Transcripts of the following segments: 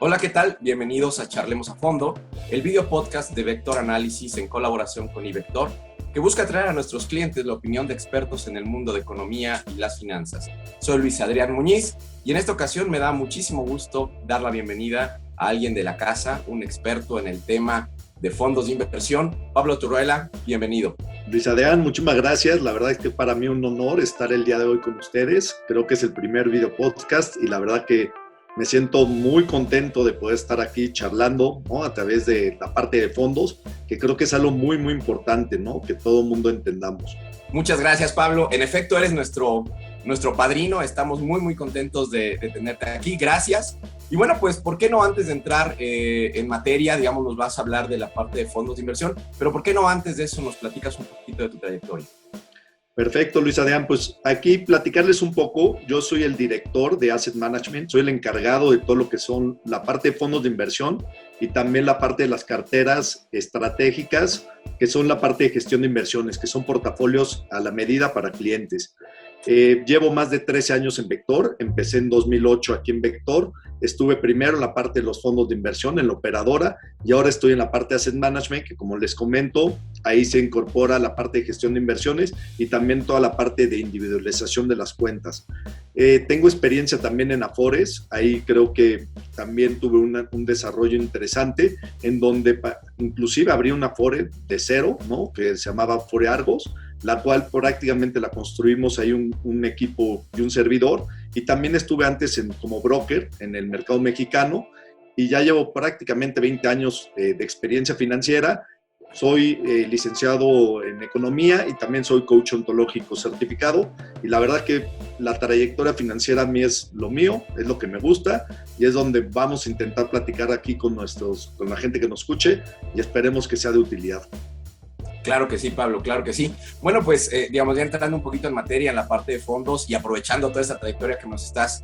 Hola, ¿qué tal? Bienvenidos a Charlemos a Fondo, el video podcast de Vector Análisis en colaboración con iVector, que busca traer a nuestros clientes la opinión de expertos en el mundo de economía y las finanzas. Soy Luis Adrián Muñiz y en esta ocasión me da muchísimo gusto dar la bienvenida a alguien de la casa, un experto en el tema de fondos de inversión. Pablo Turruela, bienvenido. Luis Adrián, muchísimas gracias. La verdad es que para mí es un honor estar el día de hoy con ustedes. Creo que es el primer video podcast y la verdad que me siento muy contento de poder estar aquí charlando, ¿no?, a través de la parte de fondos, que creo que es algo muy, muy importante, ¿no?, que todo el mundo entendamos. Muchas gracias, Pablo. En efecto, eres nuestro padrino. Estamos muy, muy contentos de tenerte aquí. Gracias. Y bueno, pues, ¿por qué no antes de entrar en materia, digamos, nos vas a hablar de la parte de fondos de inversión, pero ¿por qué no antes de eso nos platicas un poquito de tu trayectoria? Perfecto, Luis Adrián. Pues aquí platicarles un poco. Yo soy el director de Asset Management, soy el encargado de todo lo que son la parte de fondos de inversión y también la parte de las carteras estratégicas, que son la parte de gestión de inversiones, que son portafolios a la medida para clientes. Llevo más de 13 años en Vector, empecé en 2008 aquí en Vector, estuve primero en la parte de los fondos de inversión, en la operadora, y ahora estoy en la parte de Asset Management, que como les comento, ahí se incorpora la parte de gestión de inversiones y también toda la parte de individualización de las cuentas. Tengo experiencia también en Afores, ahí creo que también tuve un desarrollo interesante, en donde inclusive abrí una Afore de cero, ¿no?, que se llamaba Afore Argos, la cual prácticamente la construimos ahí un equipo y un servidor, y también estuve antes como broker en el mercado mexicano, y ya llevo prácticamente 20 años de experiencia financiera. Soy licenciado en economía y también soy coach ontológico certificado, y la verdad que la trayectoria financiera a mí es lo mío, es lo que me gusta, y es donde vamos a intentar platicar aquí con la gente que nos escuche, y esperemos que sea de utilidad. Claro que sí, Pablo, claro que sí. Bueno, pues, digamos, ya entrando un poquito en materia en la parte de fondos y aprovechando toda esa trayectoria que nos estás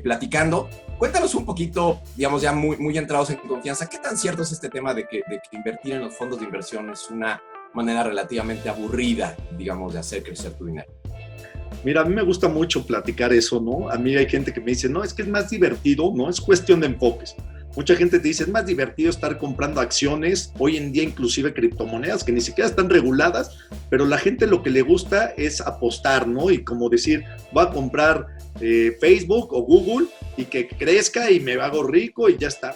platicando, cuéntanos un poquito, digamos, ya muy entrados en confianza, ¿qué tan cierto es este tema de que invertir en los fondos de inversión es una manera relativamente aburrida, digamos, de hacer crecer tu dinero? Mira, a mí me gusta mucho platicar eso, ¿no? A mí hay gente que me dice, no, es que es más divertido, ¿no? Es cuestión de enfoques. Mucha gente te dice, es más divertido estar comprando acciones, hoy en día inclusive criptomonedas que ni siquiera están reguladas, pero la gente lo que le gusta es apostar, ¿no? Y como decir, voy a comprar Facebook o Google y que crezca y me hago rico y ya está.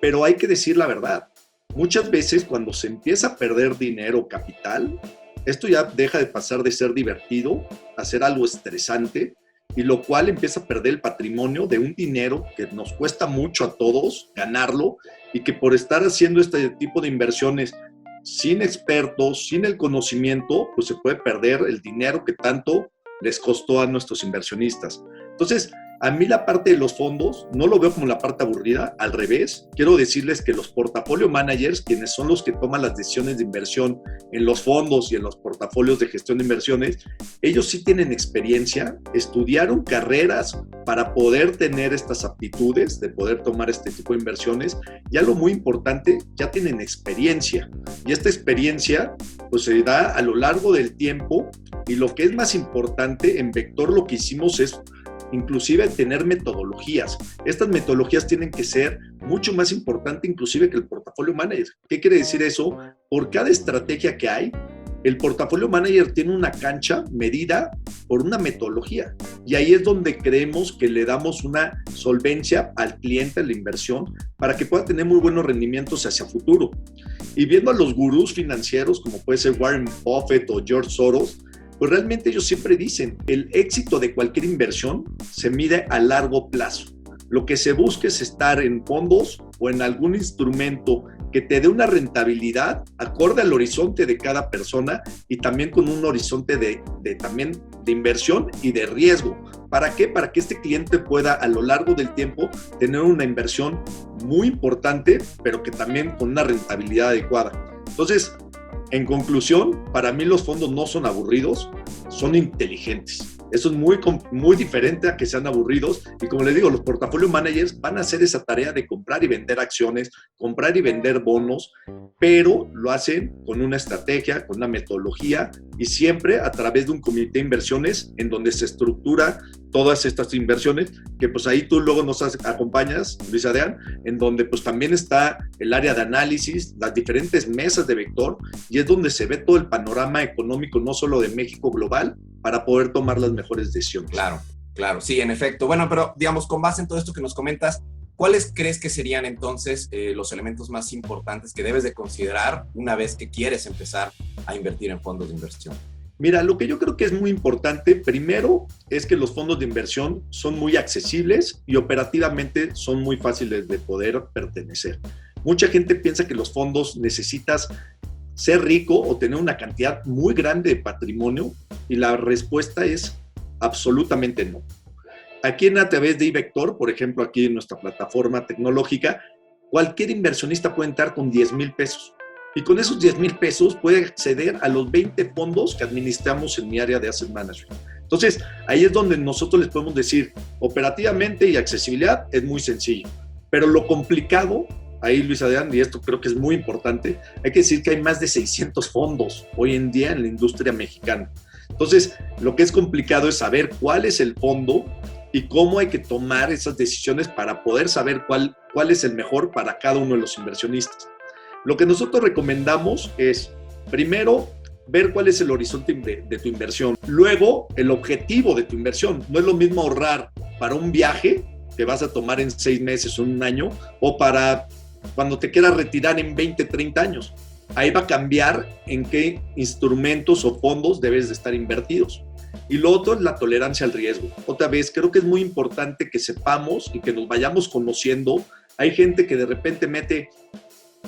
Pero hay que decir la verdad. Muchas veces cuando se empieza a perder dinero o capital, esto ya deja de pasar de ser divertido a ser algo estresante, y lo cual empieza a perder el patrimonio de un dinero que nos cuesta mucho a todos ganarlo, y que por estar haciendo este tipo de inversiones sin expertos, sin el conocimiento, pues se puede perder el dinero que tanto les costó a nuestros inversionistas. Entonces, a mí la parte de los fondos no lo veo como la parte aburrida, al revés. Quiero decirles que los portafolio managers, quienes son los que toman las decisiones de inversión en los fondos y en los portafolios de gestión de inversiones, ellos sí tienen experiencia, estudiaron carreras para poder tener estas aptitudes, de poder tomar este tipo de inversiones, y algo muy importante, ya tienen experiencia. Y esta experiencia pues se da a lo largo del tiempo, y lo que es más importante, en Vector lo que hicimos es inclusive tener metodologías. Estas metodologías tienen que ser mucho más importantes inclusive que el portafolio manager. ¿Qué quiere decir eso? Por cada estrategia que hay, el portafolio manager tiene una cancha medida por una metodología, y ahí es donde creemos que le damos una solvencia al cliente, a la inversión, para que pueda tener muy buenos rendimientos hacia futuro. Y viendo a los gurús financieros como puede ser Warren Buffett o George Soros, pues realmente ellos siempre dicen, el éxito de cualquier inversión se mide a largo plazo. Lo que se busca es estar en fondos o en algún instrumento que te dé una rentabilidad acorde al horizonte de cada persona, y también con un horizonte también de inversión y de riesgo. ¿Para qué? Para que este cliente pueda a lo largo del tiempo tener una inversión muy importante, pero que también con una rentabilidad adecuada. Entonces, en conclusión, para mí los fondos no son aburridos. son inteligentes. Eso es muy diferente a que sean aburridos. Y como les digo, los portafolio managers van a hacer esa tarea de comprar y vender acciones, comprar y vender bonos, pero lo hacen con una estrategia, con una metodología y siempre a través de un comité de inversiones en donde se estructura todas estas inversiones, que pues ahí tú luego nos acompañas, Luis Adrián, en donde pues también está el área de análisis, las diferentes mesas de Vector, y es donde se ve todo el panorama económico, no solo de México, global, para poder tomar las mejores decisiones. Claro, sí, en efecto. Bueno, pero digamos, con base en todo esto que nos comentas, ¿cuáles crees que serían entonces los elementos más importantes que debes de considerar una vez que quieres empezar a invertir en fondos de inversión? Mira, lo que yo creo que es muy importante, primero, es que los fondos de inversión son muy accesibles y operativamente son muy fáciles de poder pertenecer. Mucha gente piensa que los fondos necesitas ser rico o tener una cantidad muy grande de patrimonio y la respuesta es absolutamente no. Aquí a través de iVector, por ejemplo, aquí en nuestra plataforma tecnológica, cualquier inversionista puede entrar con 10,000 pesos. Y con esos 10,000 pesos puede acceder a los 20 fondos que administramos en mi área de Asset Management. Entonces, ahí es donde nosotros les podemos decir, operativamente y accesibilidad es muy sencillo. Pero lo complicado, ahí Luis Adrián, y esto creo que es muy importante, hay que decir que hay más de 600 fondos hoy en día en la industria mexicana. Entonces, lo que es complicado es saber cuál es el fondo y cómo hay que tomar esas decisiones para poder saber cuál es el mejor para cada uno de los inversionistas. Lo que nosotros recomendamos es, primero, ver cuál es el horizonte de tu inversión. Luego, el objetivo de tu inversión. No es lo mismo ahorrar para un viaje que vas a tomar en 6 meses o un año, o para cuando te quieras retirar en 20, 30 años. Ahí va a cambiar en qué instrumentos o fondos debes de estar invertidos. Y lo otro es la tolerancia al riesgo. Otra vez, creo que es muy importante que sepamos y que nos vayamos conociendo. Hay gente que de repente mete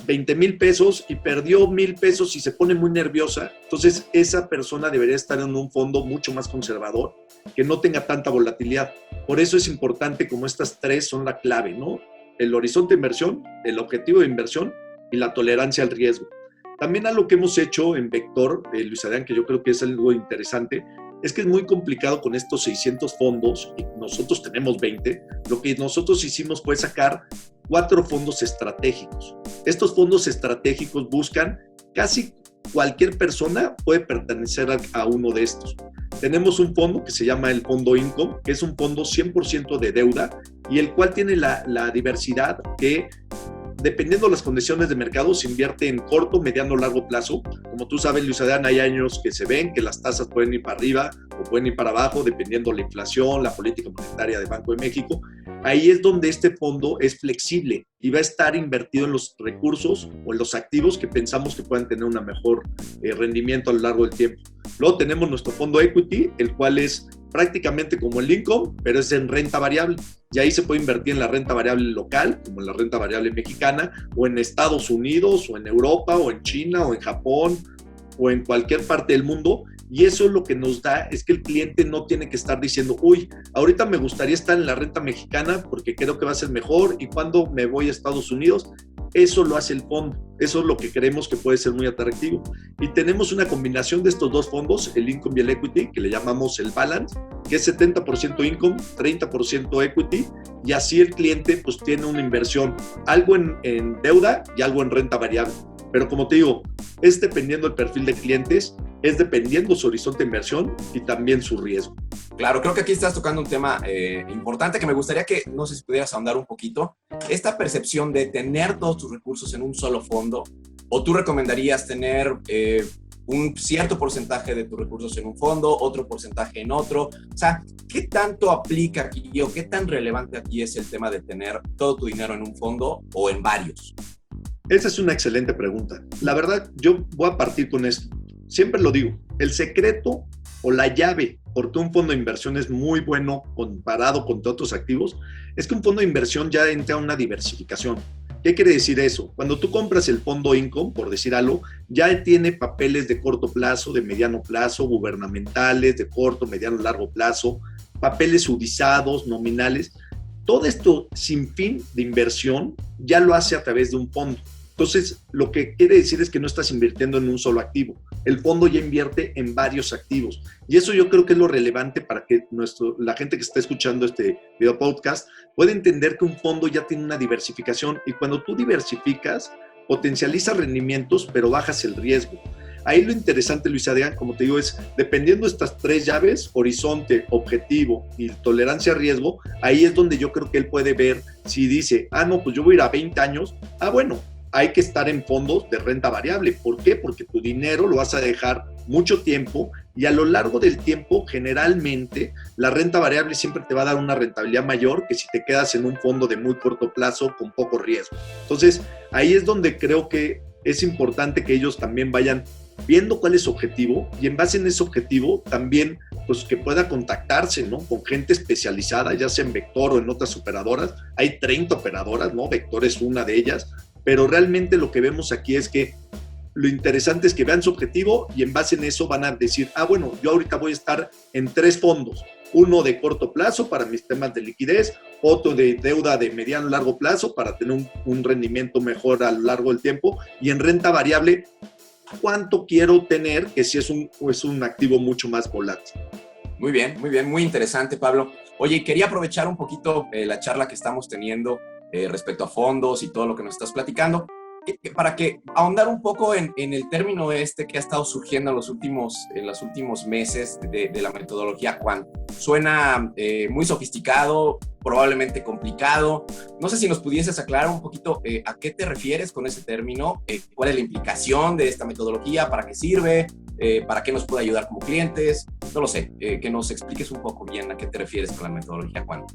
20,000 pesos y perdió 1,000 pesos y se pone muy nerviosa. Entonces, esa persona debería estar en un fondo mucho más conservador, que no tenga tanta volatilidad. Por eso es importante, como estas tres son la clave, ¿no? El horizonte de inversión, el objetivo de inversión y la tolerancia al riesgo. También a lo que hemos hecho en Vector, Luis Adrián, que yo creo que es algo interesante, es que es muy complicado con estos 600 fondos y nosotros tenemos 20. Lo que nosotros hicimos fue sacar 4 fondos estratégicos. Estos fondos estratégicos buscan, casi cualquier persona puede pertenecer a uno de estos. Tenemos un fondo que se llama el Fondo Income, que es un fondo 100% de deuda y el cual tiene la diversidad que, dependiendo de las condiciones de mercado, se invierte en corto, mediano, largo plazo. Como tú sabes, Luis Adrián, hay años que se ven que las tasas pueden ir para arriba o pueden ir para abajo, dependiendo de la inflación, la política monetaria del Banco de México. Ahí es donde este fondo es flexible y va a estar invertido en los recursos o en los activos que pensamos que puedan tener un mejor rendimiento a lo largo del tiempo. Luego tenemos nuestro fondo equity, el cual es prácticamente como el income, pero es en renta variable. Y ahí se puede invertir en la renta variable local, como en la renta variable mexicana, o en Estados Unidos, o en Europa, o en China, o en Japón, o en cualquier parte del mundo. Y eso lo que nos da es que el cliente no tiene que estar diciendo, uy, ahorita me gustaría estar en la renta mexicana porque creo que va a ser mejor, y cuando me voy a Estados Unidos. Eso lo hace el fondo. Eso es lo que creemos que puede ser muy atractivo. Y tenemos una combinación de estos dos fondos, el Income y el Equity, que le llamamos el Balance, que es 70% Income, 30% Equity, y así el cliente pues tiene una inversión, algo en deuda y algo en renta variable. Pero como te digo, es dependiendo del perfil de clientes, es dependiendo su horizonte de inversión y también su riesgo. Claro, creo que aquí estás tocando un tema importante que me gustaría que, no sé si pudieras ahondar un poquito. Esta percepción de tener todos tus recursos en un solo fondo, o tú recomendarías tener un cierto porcentaje de tus recursos en un fondo, otro porcentaje en otro. O sea, ¿qué tanto aplica aquí o qué tan relevante aquí es el tema de tener todo tu dinero en un fondo o en varios? Esa es una excelente pregunta. La verdad, yo voy a partir con esto. Siempre lo digo, el secreto o la llave porque un fondo de inversión es muy bueno comparado con otros activos, es que un fondo de inversión ya entra a una diversificación. ¿Qué quiere decir eso? Cuando tú compras el fondo Income, por decir algo, ya tiene papeles de corto plazo, de mediano plazo, gubernamentales, de corto, mediano, largo plazo, papeles sudizados, nominales. Todo esto sin fin de inversión ya lo hace a través de un fondo. Entonces, lo que quiere decir es que no estás invirtiendo en un solo activo, el fondo ya invierte en varios activos. Y eso yo creo que es lo relevante para que la gente que está escuchando este video podcast pueda entender que un fondo ya tiene una diversificación. Y cuando tú diversificas, potencializas rendimientos, pero bajas el riesgo. Ahí lo interesante, Luis Adrián, como te digo, es dependiendo de estas 3 llaves, horizonte, objetivo y tolerancia a riesgo, ahí es donde yo creo que él puede ver si dice, no, pues yo voy a ir a 20 años, bueno, hay que estar en fondos de renta variable. ¿Por qué? Porque tu dinero lo vas a dejar mucho tiempo y a lo largo del tiempo, generalmente, la renta variable siempre te va a dar una rentabilidad mayor que si te quedas en un fondo de muy corto plazo con poco riesgo. Entonces, ahí es donde creo que es importante que ellos también vayan viendo cuál es su objetivo y en base en ese objetivo también pues que pueda contactarse, ¿no? Con gente especializada, ya sea en Vector o en otras operadoras. Hay 30 operadoras, ¿no? Vector es una de ellas, pero realmente lo que vemos aquí es que lo interesante es que vean su objetivo y en base en eso van a decir, bueno, yo ahorita voy a estar en 3 fondos, uno de corto plazo para mis temas de liquidez, otro de deuda de mediano largo plazo para tener un rendimiento mejor a lo largo del tiempo y en renta variable, cuánto quiero tener, que si es un activo mucho más volátil. Muy bien, muy interesante, Pablo. Oye, quería aprovechar un poquito la charla que estamos teniendo respecto a fondos y todo lo que nos estás platicando, para que ahondar un poco en el término que ha estado surgiendo en los últimos meses de la metodología Quant. Suena muy sofisticado, probablemente complicado. No sé si nos pudieses aclarar un poquito a qué te refieres con ese término, cuál es la implicación de esta metodología, para qué sirve, para qué nos puede ayudar como clientes. No lo sé, que nos expliques un poco bien a qué te refieres con la metodología Quant.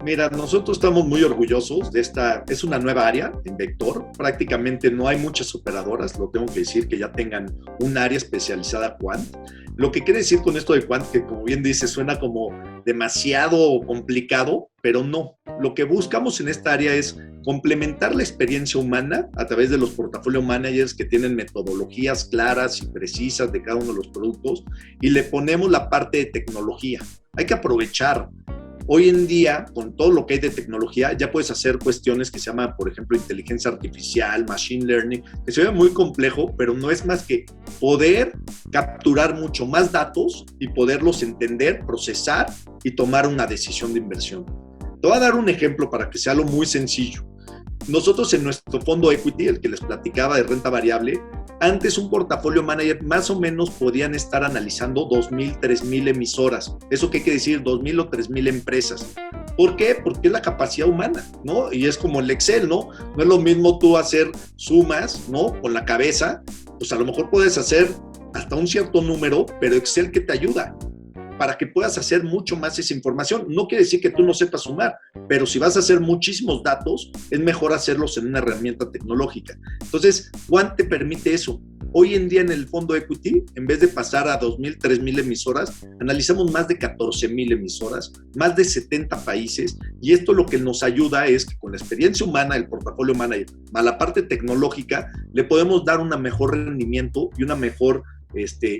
Mira, nosotros estamos muy orgullosos de esta, es una nueva área en Vector. Prácticamente no hay muchas operadoras, lo tengo que decir, que ya tengan un área especializada Quant. Lo que quiere decir con esto de Quant, que como bien dice, suena como demasiado complicado, pero no. Lo que buscamos en esta área es complementar la experiencia humana a través de los portafolio managers que tienen metodologías claras y precisas de cada uno de los productos y le ponemos la parte de tecnología. Hay que aprovechar. Hoy en día, con todo lo que hay de tecnología, ya puedes hacer cuestiones que se llaman, por ejemplo, inteligencia artificial, machine learning, que se ve muy complejo, pero no es más que poder capturar mucho más datos y poderlos entender, procesar y tomar una decisión de inversión. Te voy a dar un ejemplo para que sea algo muy sencillo. Nosotros en nuestro fondo equity, el que les platicaba de renta variable, antes un portafolio manager más o menos podían estar analizando 2,000, 3,000 emisoras. ¿Eso qué quiere decir? 2,000 o 3,000 empresas. ¿Por qué? Porque es la capacidad humana, ¿no? Y es como el Excel, ¿no? No es lo mismo tú hacer sumas, ¿no? Con la cabeza, pues a lo mejor puedes hacer hasta un cierto número, pero Excel que te ayuda para que puedas hacer mucho más esa información. No quiere decir que tú no sepas sumar, pero si vas a hacer muchísimos datos, es mejor hacerlos en una herramienta tecnológica. Entonces, Quant te permite eso. Hoy en día en el fondo equity, en vez de pasar a 2,000, 3,000 emisoras, analizamos más de 14,000 emisoras, más de 70 países, y esto lo que nos ayuda es que con la experiencia humana del portafolio manager, más la parte tecnológica, le podemos dar un mejor rendimiento y una mejor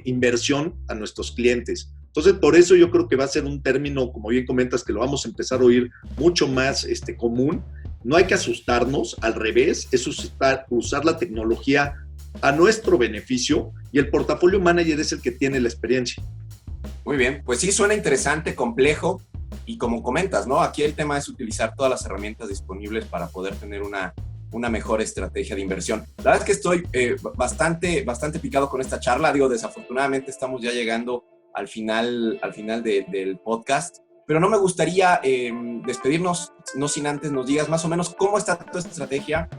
inversión a nuestros clientes. Entonces, por eso yo creo que va a ser un término, como bien comentas, que lo vamos a empezar a oír mucho más común. No hay que asustarnos, al revés, es usar la tecnología a nuestro beneficio y el portafolio manager es el que tiene la experiencia. Muy bien, pues sí, suena interesante, complejo y como comentas, ¿no? Aquí el tema es utilizar todas las herramientas disponibles para poder tener una mejor estrategia de inversión. La verdad es que estoy bastante picado con esta charla. Digo, desafortunadamente estamos ya llegando al final del podcast, pero no me gustaría despedirnos, no sin antes nos digas más o menos cómo está tu estrategia,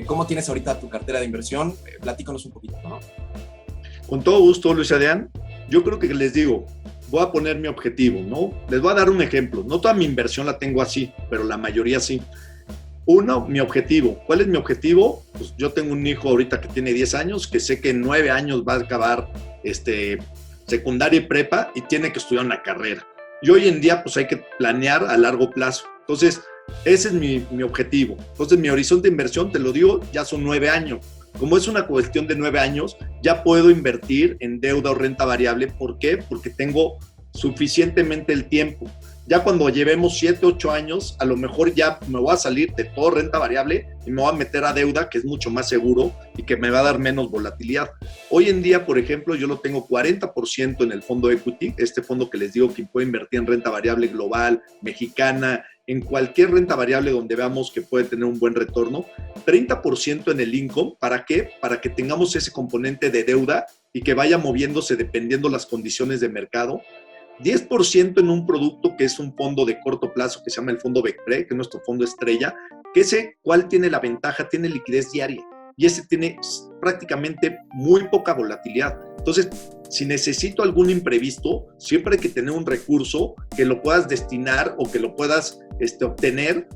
cómo tienes ahorita tu cartera de inversión. Platícanos un poquito, ¿no? Con todo gusto, Luis Adrián. Yo creo que les digo, voy a poner mi objetivo, ¿no? Les voy a dar un ejemplo. No toda mi inversión la tengo así, pero la mayoría sí. Uno, mi objetivo. ¿Cuál es mi objetivo? Pues yo tengo un hijo ahorita que tiene 10 años, que sé que en 9 años va a acabar secundaria y prepa y tiene que estudiar una carrera. Y hoy en día pues hay que planear a largo plazo. Entonces, ese es mi objetivo. Entonces, mi horizonte de inversión, te lo digo, ya son 9 años. Como es una cuestión de 9 años, ya puedo invertir en deuda o renta variable. ¿Por qué? Porque tengo suficientemente el tiempo. Ya cuando llevemos 7, 8 años, a lo mejor ya me voy a salir de todo renta variable y me voy a meter a deuda, que es mucho más seguro y que me va a dar menos volatilidad. Hoy en día, por ejemplo, yo lo tengo 40% en el fondo equity, este fondo que les digo que puede invertir en renta variable global, mexicana, en cualquier renta variable donde veamos que puede tener un buen retorno, 30% en el income. ¿Para qué? Para que tengamos ese componente de deuda y que vaya moviéndose dependiendo las condiciones de mercado. 10% en un producto que es un fondo de corto plazo que se llama el fondo Becpré, que es nuestro fondo estrella, que ese, ¿cuál tiene la ventaja? Tiene liquidez diaria y ese tiene prácticamente muy poca volatilidad. Entonces, si necesito algún imprevisto, siempre hay que tener un recurso que lo puedas destinar o que lo puedas obtener,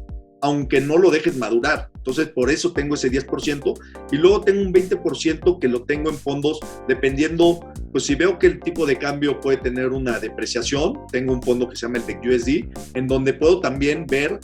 aunque no lo dejes madurar. Entonces, por eso tengo ese 10%. Y luego tengo un 20% que lo tengo en fondos, dependiendo, pues si veo que el tipo de cambio puede tener una depreciación, tengo un fondo que se llama el BECUSD, en donde puedo también ver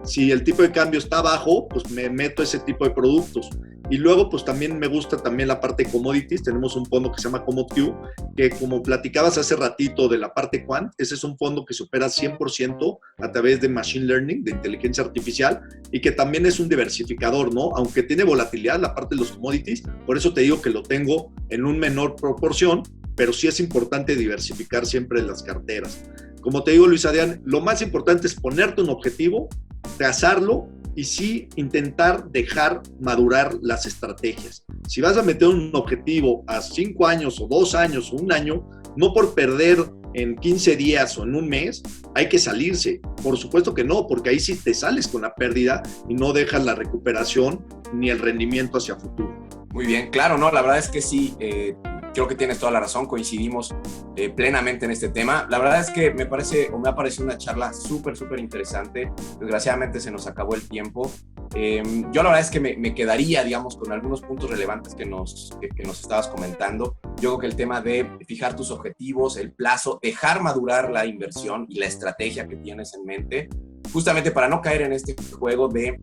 si el tipo de cambio está bajo, pues me meto ese tipo de productos. Y luego, pues también me gusta también la parte de commodities. Tenemos un fondo que se llama CommodQ, que como platicabas hace ratito de la parte quant, ese es un fondo que se opera 100% a través de machine learning, de inteligencia artificial, y que también es un diversificador, ¿no? Aunque tiene volatilidad la parte de los commodities, por eso te digo que lo tengo en un menor proporción, pero sí es importante diversificar siempre las carteras. Como te digo, Luis Adrián, lo más importante es ponerte un objetivo, trazarlo y sí intentar dejar madurar las estrategias. Si vas a meter un objetivo a 5 años o 2 años o 1 año, no por perder en 15 días o en un mes, hay que salirse. Por supuesto que no, porque ahí sí te sales con la pérdida y no dejas la recuperación ni el rendimiento hacia futuro. Muy bien, claro, ¿no? La verdad es que sí, creo que tienes toda la razón, coincidimos plenamente en este tema. La verdad es que me ha parecido una charla súper interesante. Desgraciadamente se nos acabó el tiempo. Yo la verdad es que me quedaría, digamos, con algunos puntos relevantes que nos estabas comentando. Yo creo que el tema de fijar tus objetivos, el plazo, dejar madurar la inversión y la estrategia que tienes en mente, justamente para no caer en este juego de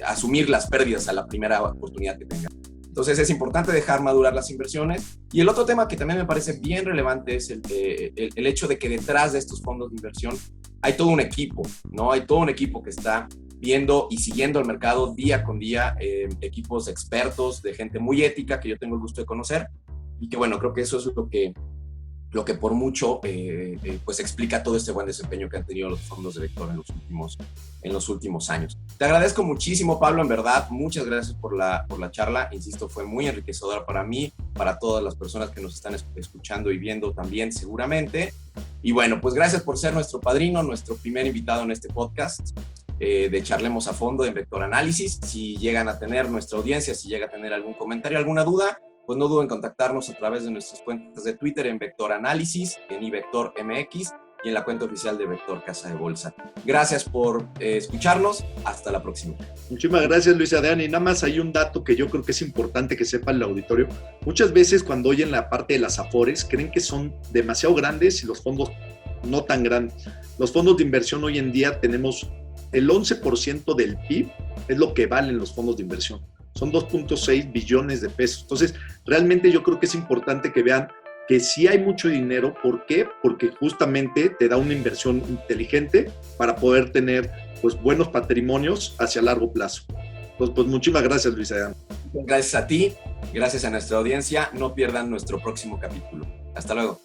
asumir las pérdidas a la primera oportunidad que tengas. Entonces es importante dejar madurar las inversiones. Y el otro tema que también me parece bien relevante es el hecho de que detrás de estos fondos de inversión hay todo un equipo, ¿no? Hay todo un equipo que está viendo y siguiendo el mercado día con día, equipos expertos, de gente muy ética que yo tengo el gusto de conocer. Y que bueno, creo que eso es lo que por mucho pues explica todo este buen desempeño que han tenido los fondos de Vector en los últimos años. Te agradezco muchísimo, Pablo, en verdad, muchas gracias por la charla. Insisto, fue muy enriquecedora para mí, para todas las personas que nos están escuchando y viendo también seguramente. Y bueno, pues gracias por ser nuestro padrino, nuestro primer invitado en este podcast de Charlemos a Fondo en Vector Análisis. Si llegan a tener nuestra audiencia, si llega a tener algún comentario, alguna duda, pues no duden en contactarnos a través de nuestras cuentas de Twitter en Vector Análisis, en iVector MX y en la cuenta oficial de Vector Casa de Bolsa. Gracias por escucharnos. Hasta la próxima. Muchísimas gracias, Luis Adrián. Y nada más hay un dato que yo creo que es importante que sepa el auditorio. Muchas veces cuando oyen la parte de las Afores, creen que son demasiado grandes y los fondos no tan grandes. Los fondos de inversión hoy en día tenemos el 11% del PIB, es lo que valen los fondos de inversión. Son 2.6 billones de pesos. Entonces, realmente yo creo que es importante que vean que sí hay mucho dinero. ¿Por qué? Porque justamente te da una inversión inteligente para poder tener pues, buenos patrimonios hacia largo plazo. Entonces, pues muchísimas gracias, Luis Adrián. Gracias a ti, gracias a nuestra audiencia. No pierdan nuestro próximo capítulo. Hasta luego.